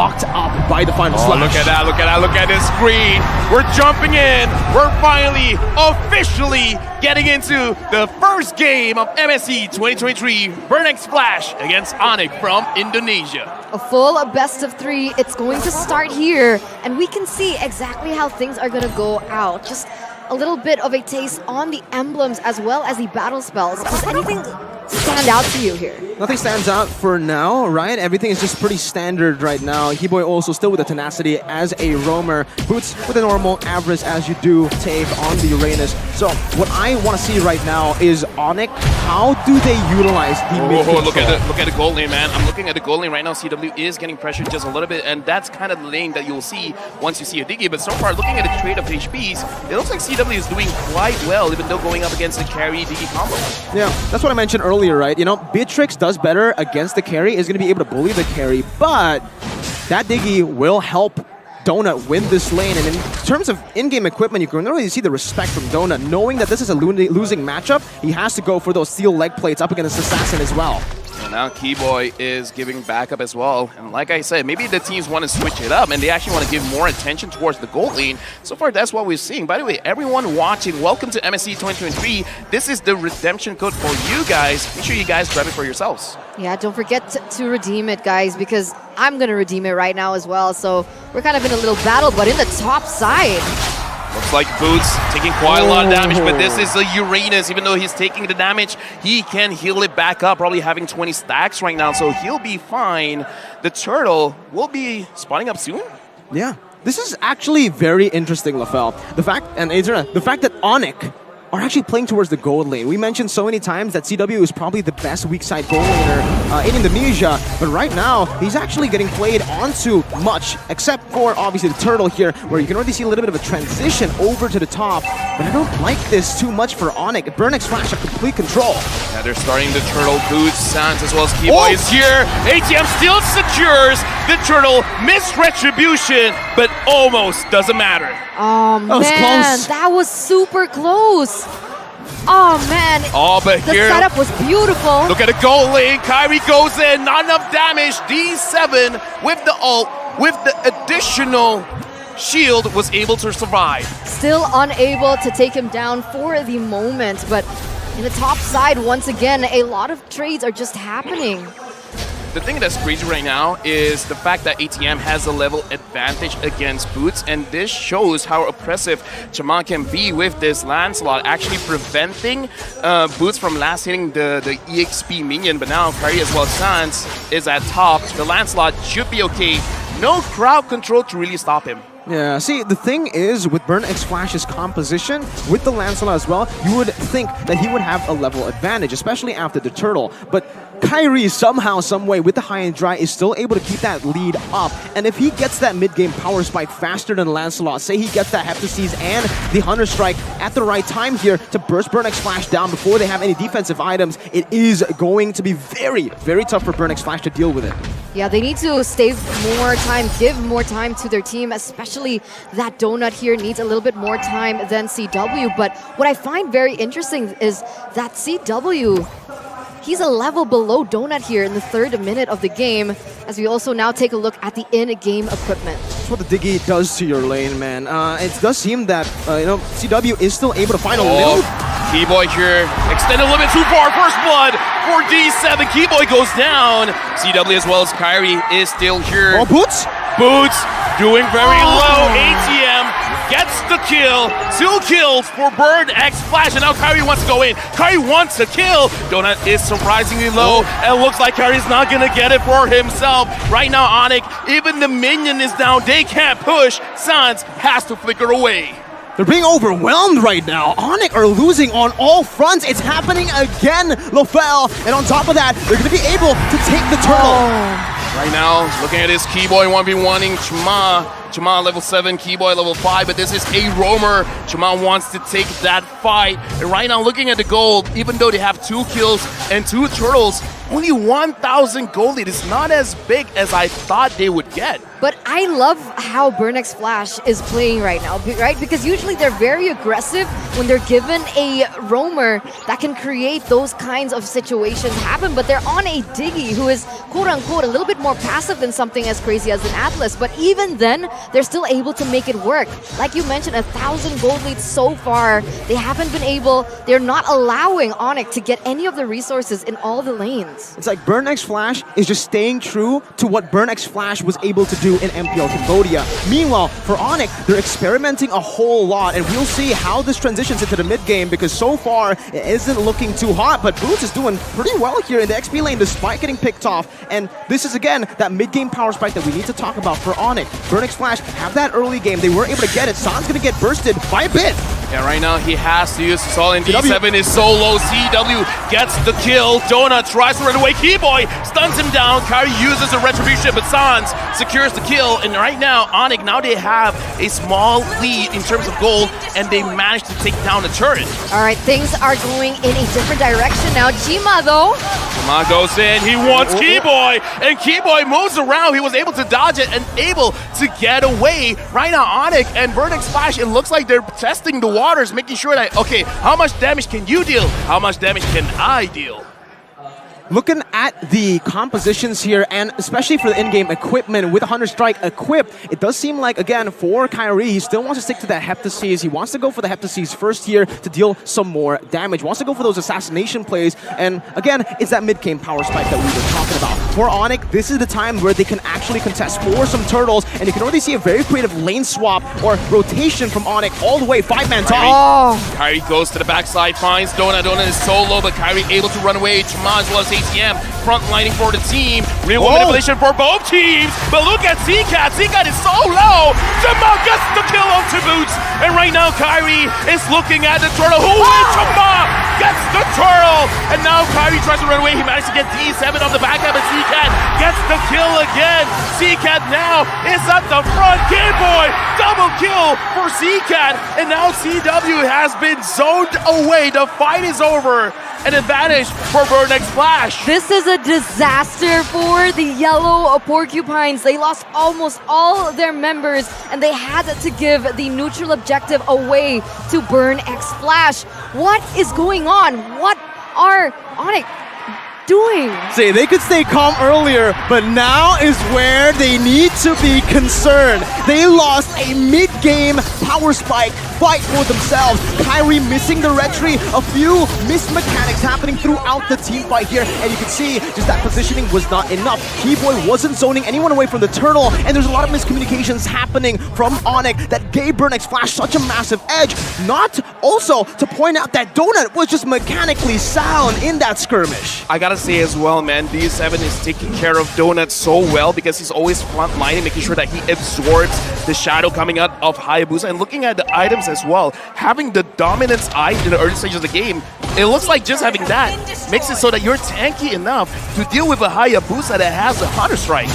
locked up by the final slash. Look at that, look at that, look at this screen. We're jumping in. We're finally, officially getting into the first game of MSC 2023 BurnXFlash against ONIC from Indonesia. A full best of 3. It's going to start here, and we can see exactly how things are going to go out. Just a little bit of a taste on the emblems as well as the battle spells. Does anything stand out to you here? Nothing stands out for now, right? Everything is just pretty standard right now. Hiboy also still with the tenacity as a roamer. Boots with a normal average as you do take on the Uranus. So what I want to see right now is ONIC. How do they utilize the mid control? Look at the goal lane, man. I'm looking at the goal lane right now. CW is getting pressured just a little bit, and that's kind of the lane that you'll see once you see a Diggy. But so far, looking at the trade of HPs, it looks like CW is doing quite well, even though going up against the carry Diggy combo. Yeah, that's what I mentioned earlier, right? You know, Beatrix does better against the carry, is going to be able to bully the carry, but that Diggy will help Donut win this lane. And in terms of in-game equipment, you can really see the respect from Donut, knowing that this is a losing matchup. He has to go for those steel leg plates up against Assassin as well. And now Keyboy is giving backup as well. And like I said, maybe the teams want to switch it up and they actually want to give more attention towards the gold lane. So far, that's what we're seeing. By the way, everyone watching, welcome to MSC 2023. This is the redemption code for you guys. Make sure you guys grab it for yourselves. Yeah, don't forget to redeem it, guys, because I'm going to redeem it right now as well. So we're kind of in a little battle, but in the top side. Looks like Boots taking quite a lot of damage, but this is a Uranus. Even though he's taking the damage, he can heal it back up, probably having 20 stacks right now, so he'll be fine. The Turtle will be spawning up soon. Yeah, this is actually very interesting, Lafel. The fact, and Adriana, the fact that ONIC are actually playing towards the gold lane. We mentioned so many times that CW is probably the best weak side gold laner in Indonesia, but right now, he's actually getting played onto much, except for obviously the Turtle here, where you can already see a little bit of a transition over to the top, but I don't like this too much for ONIC. BurnXFlash have complete control. Yeah, they're starting the Turtle Boots, Sans as well as Keyboy is here. ATM still secures the Turtle, missed retribution, but almost doesn't matter. Oh man, that was super close. Oh man, but the here, setup was beautiful. Look at the goal lane, Kyrie goes in, not enough damage. D7 with the ult, with the additional shield, was able to survive. Still unable to take him down for the moment, but in the top side, once again, a lot of trades are just happening. The thing that's crazy right now is the fact that ATM has a level advantage against Boots, and this shows how oppressive Chama can be with this Lancelot, actually preventing Boots from last hitting the EXP minion. But now Kari as well as Sans is at top. The Lancelot should be okay. No crowd control to really stop him. Yeah, see, the thing is, with BurnXFlash's composition, with the Lancelot as well, you would think that he would have a level advantage, especially after the Turtle. But Kyrie, somehow, someway, with the high and dry, is still able to keep that lead up. And if he gets that mid-game power spike faster than Lancelot, say he gets that Heptases and the Hunter Strike at the right time here to burst BurnXFlash down before they have any defensive items, it is going to be very, very tough for BurnXFlash to deal with it. Yeah, they need to save more time, give more time to their team, especially that Donut here needs a little bit more time than CW. But what I find very interesting is that CW, he's a level below Donut here in the 3rd minute of the game, as we also now take a look at the in-game equipment. That's what the Diggy does to your lane, man. It does seem that, CW is still able to find a little... Keyboy here, extended a little bit too far. First blood for D7. Keyboy goes down. CW as well as Kyrie is still here. Oh, Boots? Boots doing very low. ATM gets the kill. 2 kills for BurnXFlash, and now Kyrie wants to go in. Kyrie wants to kill. Donut is surprisingly low, and looks like Kyrie's not gonna get it for himself. Right now, ONIC, even the minion is down. They can't push. Sans has to flicker away. They're being overwhelmed right now. ONIC are losing on all fronts. It's happening again, Lofel. And on top of that, they're going to be able to take the Turtle. Right now, looking at this Keyboy 1v1ing Chama. Chama level 7, Keyboy level 5, but this is a roamer. Chama wants to take that fight. And right now, looking at the gold, even though they have 2 kills and 2 turtles, only 1,000 gold lead is not as big as I thought they would get. But I love how BurnXFlash is playing right now, right? Because usually they're very aggressive when they're given a roamer that can create those kinds of situations happen. But they're on a Diggy who is quote-unquote a little bit more passive than something as crazy as an Atlas. But even then, they're still able to make it work. Like you mentioned, 1,000 gold leads so far. They haven't been able, they're not allowing ONIC to get any of the resources in all the lanes. It's like BurnXFlash is just staying true to what BurnXFlash was able to do in MPL Cambodia. Meanwhile, for ONIC, they're experimenting a whole lot, and we'll see how this transitions into the mid game, because so far it isn't looking too hot, but Boots is doing pretty well here in the XP lane despite getting picked off. And this is again that mid game power spike that we need to talk about for ONIC. BurnXFlash have that early game, they weren't able to get it. San's gonna get bursted by a bit. Yeah, right now he has to use his all in. D7 is so low. CW gets the kill. Donut tries to run away. Keyboy stuns him down. Kyrie uses a retribution, but Sans secures the kill. And right now, ONIC, now they have a small lead in terms of gold, and they managed to take down the turret. All right, things are going in a different direction now. Jima, though. Jima goes in. He wants Keyboy, and Keyboy moves around. He was able to dodge it and able to get away. Right now, ONIC and BurnXFlash, it looks like they're testing the waters, making sure that, okay, how much damage can you deal? How much damage can I deal? Looking at the compositions here, and especially for the in-game equipment with Hunter Strike equipped, it does seem like, again, for Kyrie, he still wants to stick to that Heptaseas. He wants to go for the Heptaseas first here to deal some more damage. Wants to go for those assassination plays, and again, it's that mid-game power spike that we were talking about. For ONIC, this is the time where they can actually contest for some turtles, and you can already see a very creative lane swap or rotation from ONIC all the way, 5-man top. Kyrie goes to the backside, finds Donut. Donut is so low, but Kyrie able to run away. Chama as well as ATM frontlining for the team. Real manipulation for both teams. But look at Zcat. Zcat is so low. Chama gets the kill onto Boots. And right now, Kyrie is looking at the turtle. Who wins? Chama gets the turtle. And now Kyrie tries to run away. He managed to get D7 off the back end, but Zcat gets the kill again. Zcat now is at the front. Keyboy, double kill for Zcat. And now CW has been zoned away. The fight is over. An advantage for BurnXFlash. This is a disaster for the Yellow Porcupines. They lost almost all their members, and they had to give the neutral objective away to BurnXFlash. What is going on? What are ONIC doing? See, they could stay calm earlier, but now is where they need to be concerned. They lost a mid-game power spike fight for themselves. Kyrie missing the retry, a few missed mechanics happening throughout the team fight here, and you can see just that positioning was not enough. Keyboy wasn't zoning anyone away from the turtle, and there's a lot of miscommunications happening from ONIC that gave BurnXFlash such a massive edge. Not also to point out that Donut was just mechanically sound in that skirmish. I gotta say as well, man, D7 is taking care of Donut so well because he's always front lining, making sure that he absorbs the shadow coming out of Hayabusa. And looking at the items as well, having the dominance eye in the early stages of the game, it looks like just having that makes it so that you're tanky enough to deal with a Hayabusa that has a Hunter Strike.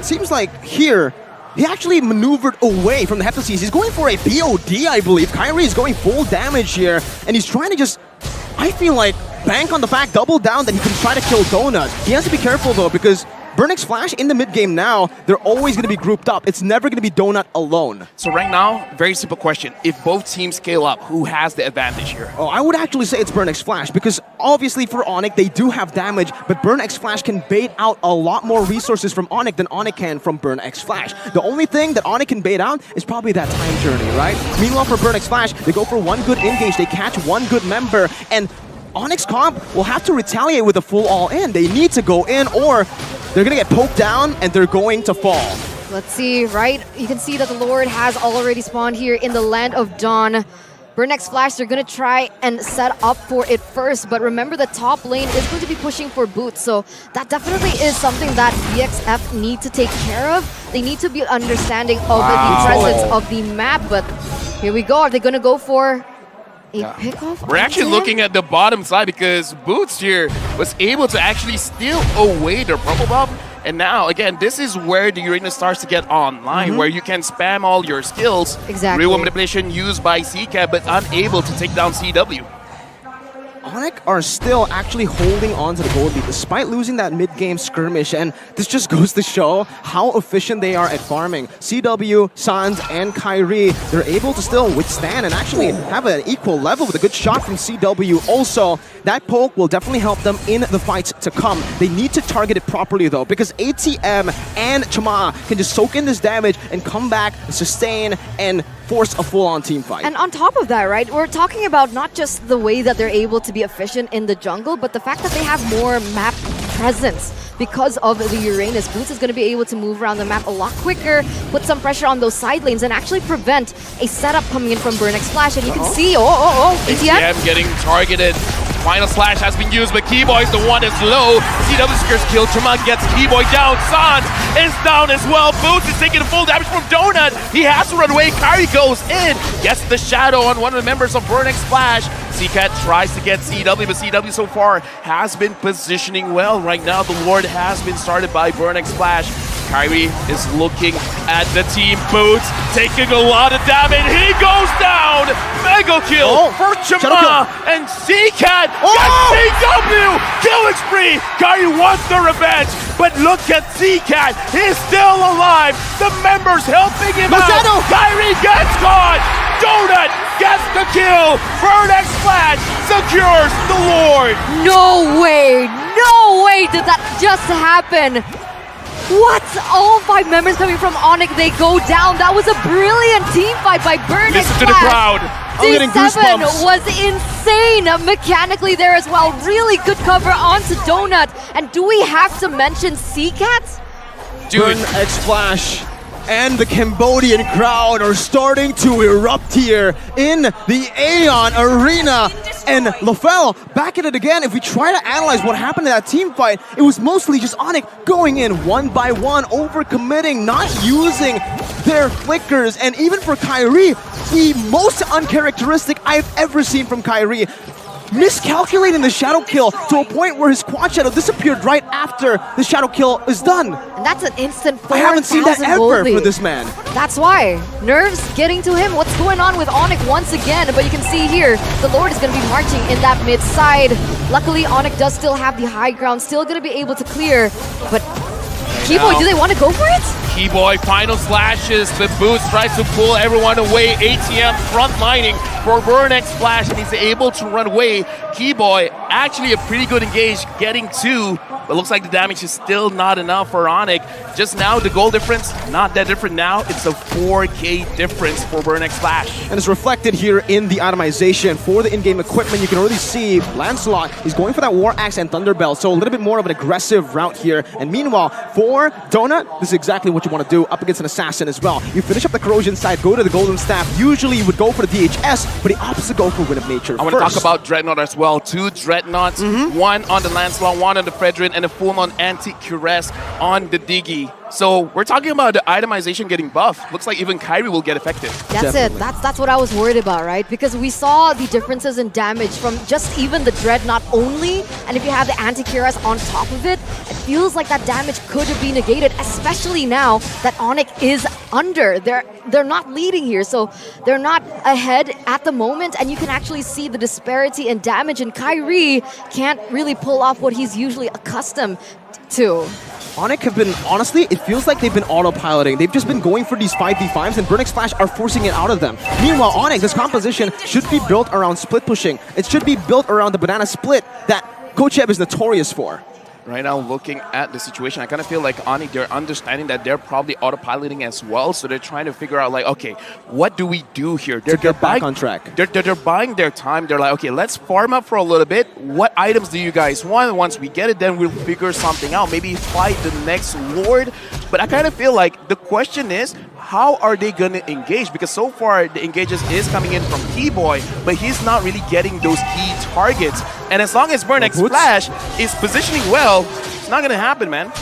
Seems like here, he actually maneuvered away from the Heptaseas. He's going for a BOD, I believe. Kyrie is going full damage here, and he's trying to just, I feel like, bank on the fact, double down that he can try to kill Donut. He has to be careful though, because BurnXFlash in the mid game now, they're always going to be grouped up. It's never going to be Donut alone. So right now, very simple question. If both teams scale up, who has the advantage here? Oh, I would actually say it's BurnXFlash, because obviously for ONIC, they do have damage, but BurnXFlash can bait out a lot more resources from ONIC than ONIC can from BurnXFlash. The only thing that ONIC can bait out is probably that time journey, right? Meanwhile, for BurnXFlash, they go for one good engage, they catch one good member, and ONIC's comp will have to retaliate with a full all-in. They need to go in, or they're going to get poked down and they're going to fall. Let's see, right? You can see that the Lord has already spawned here in the Land of Dawn. BurnXFlash, they're going to try and set up for it first, but remember the top lane is going to be pushing for Boots, so that definitely is something that BXF need to take care of. They need to be understanding of the presence of the map, but here we go. Are they going to go for a pickoff? We're actually looking at the bottom side because Boots here was able to actually steal away their purple buff. And now, again, this is where the arena starts to get online, where you can spam all your skills. Exactly. Real manipulation used by CCAT, but unable to take down CW. ONIC are still actually holding on to the gold lead despite losing that mid-game skirmish, and this just goes to show how efficient they are at farming. CW, Sans, and Kyrie, they're able to still withstand and actually have an equal level with a good shot from CW. Also, that poke will definitely help them in the fights to come. They need to target it properly though, because ATM and Chama can just soak in this damage and come back, sustain, and force a full-on team fight. And on top of that, right, we're talking about not just the way that they're able to be efficient in the jungle, but the fact that they have more map presence. Because of the Uranus, Boots is going to be able to move around the map a lot quicker, put some pressure on those side lanes, and actually prevent a setup coming in from BurnXFlash. And you can see, ATM getting targeted. Final slash has been used, but Keyboy's the one that's low. CW secures kill. Chama gets Keyboy down. Sans is down as well. Boots is taking full damage from Donut. He has to run away. Kyrie goes in, gets the shadow on one of the members of BurnXFlash. Seacat tries to get CW, but CW so far has been positioning well. Right now, the Lord has been started by BurnXFlash. Kyrie is looking at the team. Boots taking a lot of damage. He goes down. Mega kill for Chama, and Seacat gets CW. Killing spree. Kyrie wants the revenge, but look at Seacat. He's still alive. The members helping him out. Kyrie gets caught. Donut gets the kill. BurnXFlash secures the Lord. No way did that just happen. What? All 5 members coming from ONIC, they go down. That was a brilliant team fight by BurnXFlash. Listen to the crowd. I'm getting goosebumps. was insane mechanically there as well. Really good cover onto Donut. And do we have to mention Seacat? BurnXFlash and the Cambodian crowd are starting to erupt here in the Aeon Arena. And LaFell, back at it again. If we try to analyze what happened in that team fight, it was mostly just ONIC going in one by one, overcommitting, not using their flickers. And even for Kyrie, the most uncharacteristic I've ever seen from Kyrie, miscalculating the shadow kill to a point where his quad shadow disappeared right after the shadow kill is done. And that's an instant 4,000 I haven't seen that ever for this man. That's why. Nerves getting to him. What's going on with ONIC once again? But you can see here, the Lord is going to be marching in that mid side. Luckily, ONIC does still have the high ground, still going to be able to clear. But Keyboy, do they want to go for it? Keyboy final slashes, but Boots tries to pull everyone away. ATM frontlining for BurnXFlash, and he's able to run away. Keyboy actually a pretty good engage, getting 2, but looks like the damage is still not enough for ONIC. Just now, the goal difference, not that different now. It's a 4K difference for BurnXFlash. And it's reflected here in the itemization for the in-game equipment. You can already see Lancelot, he's going for that War Axe and Thunderbell, so a little bit more of an aggressive route here. And meanwhile, for Donut, this is exactly what you want to do up against an assassin as well. You finish up the corrosion side, go to the golden staff. Usually you would go for the DHS, but he opts to go for Wind of Nature. I want to talk about Dreadnought as well. 2 Dreadnoughts, one on the Lancelot, one on the Fredrin, and a full-on anti-Cuirass on the Diggy. So we're talking about the itemization getting buffed. Looks like even Kyrie will get affected. That's Definitely. it. That's what I was worried about, right? Because we saw the differences in damage from just even the Dreadnought only, and if you have the anti-Cuirass on top of it, it feels like that damage could be negated, especially now that ONIC is under. They're not leading here, so they're not ahead at the moment, and you can actually see the disparity in damage, and Kyrie can't really pull off what he's usually accustomed to. ONIC have been, honestly, it feels like they've been autopiloting. They've just been going for these 5v5s, and BurnXFlash are forcing it out of them. Meanwhile, ONIC, this composition should be built around split pushing. It should be built around the banana split that ECHOPH is notorious for. Right now, looking at the situation, I kind of feel like ONIC, they're understanding that they're probably autopiloting as well, so they're trying to figure out, like, okay, what do we do here? They're back on track. They're buying their time. They're like, okay, let's farm up for a little bit. What items do you guys want? Once we get it, then we'll figure something out. Maybe fight the next Lord. But I kind of feel like the question is, how are they going to engage? Because so far, the engages is coming in from Keyboy, but he's not really getting those key targets. And as long as BurnXFlash is positioning well, it's not going to happen, man.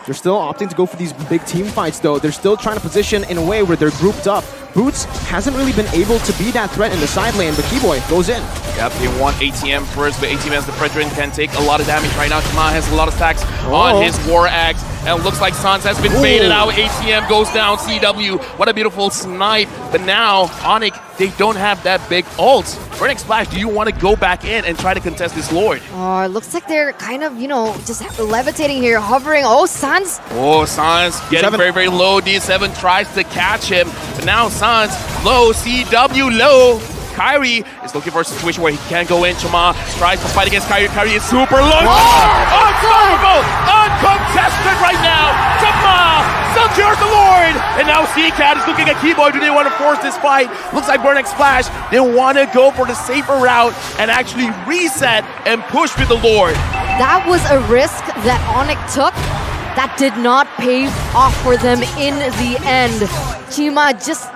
They're still opting to go for these big team fights, though. They're still trying to position in a way where they're grouped up. Boots hasn't really been able to be that threat in the side lane, but Keyboy goes in. Yep, they want ATM first, but ATM as the Fredrin can take a lot of damage right now. Chama has a lot of stacks on his War Axe. And it looks like Sans has been faded out. ATM goes down. CW, what a beautiful snipe. But now, ONIC, they don't have that big ult. BurnXFlash, do you want to go back in and try to contest this Lord? Oh, it looks like they're kind of, you know, just levitating here, hovering. Oh, Sans. Oh, Sans getting very, very low. D7 tries to catch him. But now Sans low. CW low. Kyrie is looking for a situation where he can't go in. Chama tries to fight against Kyrie. Kyrie is super low. Unstoppable! Uncontested right now. Chama secures the Lord. And now CCAT is looking at Keyboy. Do they want to force this fight? Looks like BurnXFlash, they want to go for the safer route and actually reset and push with the Lord. That was a risk that ONIC took that did not pay off for them in the end. Chima just...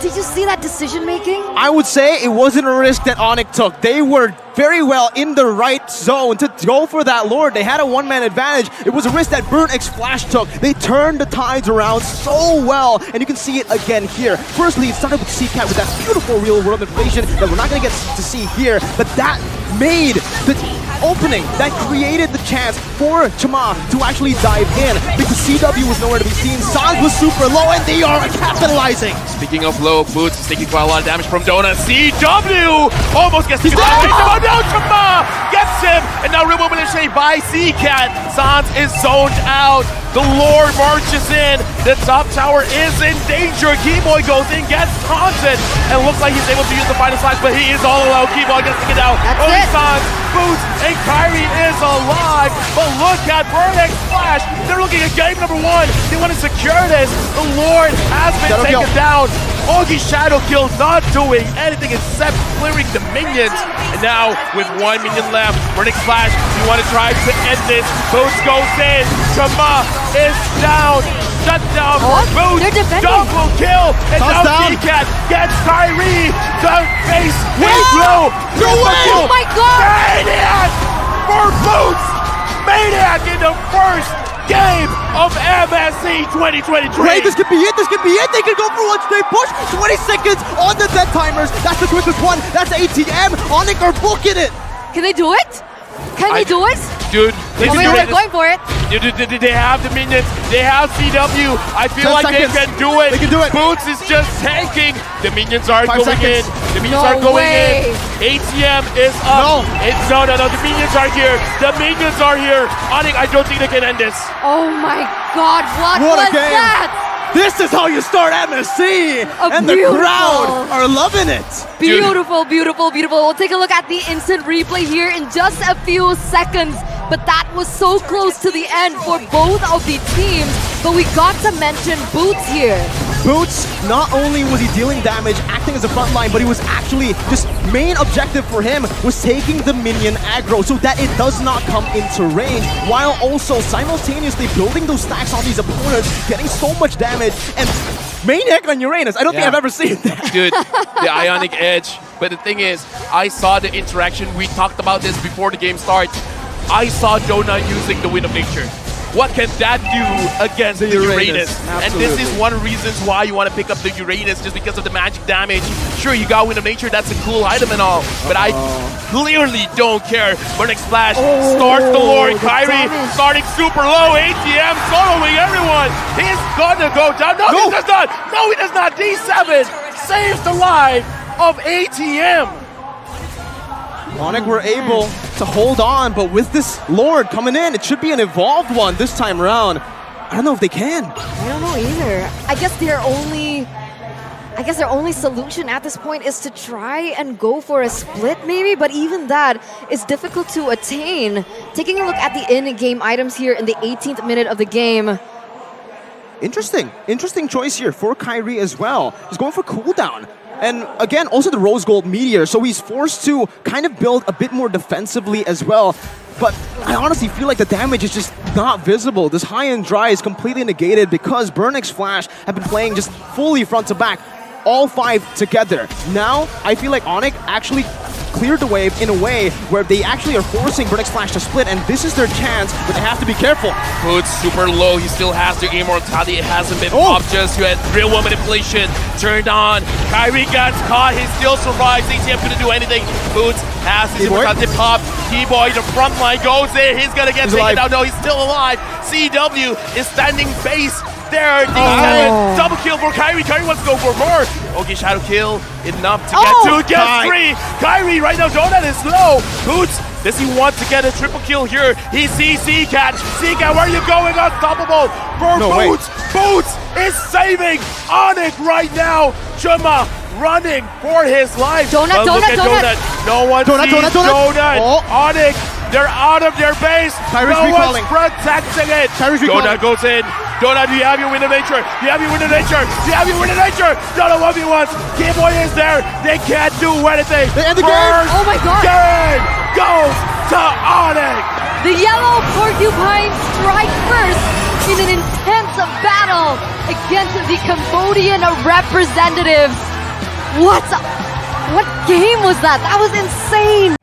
Did you see that decision making? I would say it wasn't a risk that ONIC took. They were very well in the right zone to go for that Lord. They had a one-man advantage. It was a risk that BurnXFlash took. They turned the tides around so well, and you can see it again here. Firstly, it started with CCAT with that beautiful real-world information that we're not going to get to see here, but that made the opening, that created the chance for Chama to actually dive in because CW was nowhere to be seen. Sans was super low, and they are capitalizing. Speaking of low, Boots is taking quite a lot of damage from Dona. CW almost gets taken down. Oh no, Chama gets him, and now remobilization by CCAT. Sans is zoned out. The Lord marches in. The top tower is in danger. Keyboy goes in, gets taunted, and looks like he's able to use the final slash, but he is all alone. Keyboy gets taken down. Only Sans, Boots, and Kyrie is alive. But look at BurnXFlash. They're looking at game number 1. They want to secure this. The Lord has been taken down. Augie Shadow Kill not doing anything except clearing the minions. And now, with 1 minion left, BurnXFlash, you want to try to end this. Boots goes in. Chama is down. Shut down for Boots. Double kill. And now CCAT gets Kyrie. The face is low. Oh my god! Maniac for Boots. Maniac in the first game of MSC 2023. Wait, this could be it, this could be it. They could go for one straight push. 20 seconds on the dead timers. That's the quickest one. That's ATM. ONIC are booking it. Can they do it? Can they do it? Dude, they're going for it. They have the minions. They have CW. I feel like they can do it. They can do it. Boots is just tanking. The minions are going in. The minions are going in. ATM is up. No. The minions are here. The minions are here. ONIC, I don't think they can end this. Oh my god, what was that? This is how you start MSC! And the crowd are loving it! Beautiful, beautiful, beautiful. We'll take a look at the instant replay here in just a few seconds. But that was so close to the end for both of the teams. But we got to mention Boots here. Boots, not only was he dealing damage, acting as a front line, but he was actually, just main objective for him was taking the minion aggro so that it does not come into range, while also simultaneously building those stacks on these opponents, getting so much damage, and Maniac on Uranus. I don't think I've ever seen that. Dude, the Ionic Edge. But the thing is, I saw the interaction. We talked about this before the game starts. I saw Dona using the Wind of Nature. What can that do against the Uranus? And this is one of the reasons why you want to pick up the Uranus, just because of the magic damage. Sure, you got Wind of Nature, that's a cool item and all, but I clearly don't care. BurnXFlash starts the Lord. Kyrie starting super low. ATM soloing everyone. He's gonna go down. No, he does not. No, he does not. D7 saves the life of ATM. ONIC were able to hold on, but with this Lord coming in, it should be an evolved one this time around. I don't know if they can. I don't know either. I guess their only solution at this point is to try and go for a split maybe, but even that is difficult to attain. Taking a look at the in-game items here in the 18th minute of the game. Interesting choice here for Kyrie as well. He's going for cooldown. And again, also the Rose Gold Meteor, so he's forced to kind of build a bit more defensively as well. But I honestly feel like the damage is just not visible. This high and dry is completely negated because BurnXFlash have been playing just fully front to back, all 5 together. Now, I feel like ONIC actually cleared the wave in a way where they actually are forcing BurnXFlash to split, and this is their chance, but they have to be careful. Boots super low. He still has the immortality. It hasn't been popped just yet. Real world manipulation turned on. Kyrie gets caught. He still survives. ATM couldn't do anything. Boots has his immortality pop. T-Boy, the front line goes there. He's gonna get taken down. No, he's still alive. CW is standing base there. Double kill for Kyrie. Kyrie wants to go for more. Okay, shadow kill enough to get 3. Kyrie right now, Donut is low. Boots, does he want to get a triple kill here? He sees C-Cat. C-Cat, where are you going? Unstoppable for Boots. Boots is saving ONIC right now. Chuma running for his life. Donut. No one sees Donut. ONIC, they're out of their base. Kyrie's no recalling. one's protecting it. Donut goes in. Donut, do you have your win of nature? Do you have your win of nature? Do you have your win of nature? Donut 1v1. T-Boy is there. They can't do anything. They end the game. Oh my god. Game goes to ONIC. The yellow porcupine strike first in an intense battle against the Cambodian representatives. What game was that? That was insane.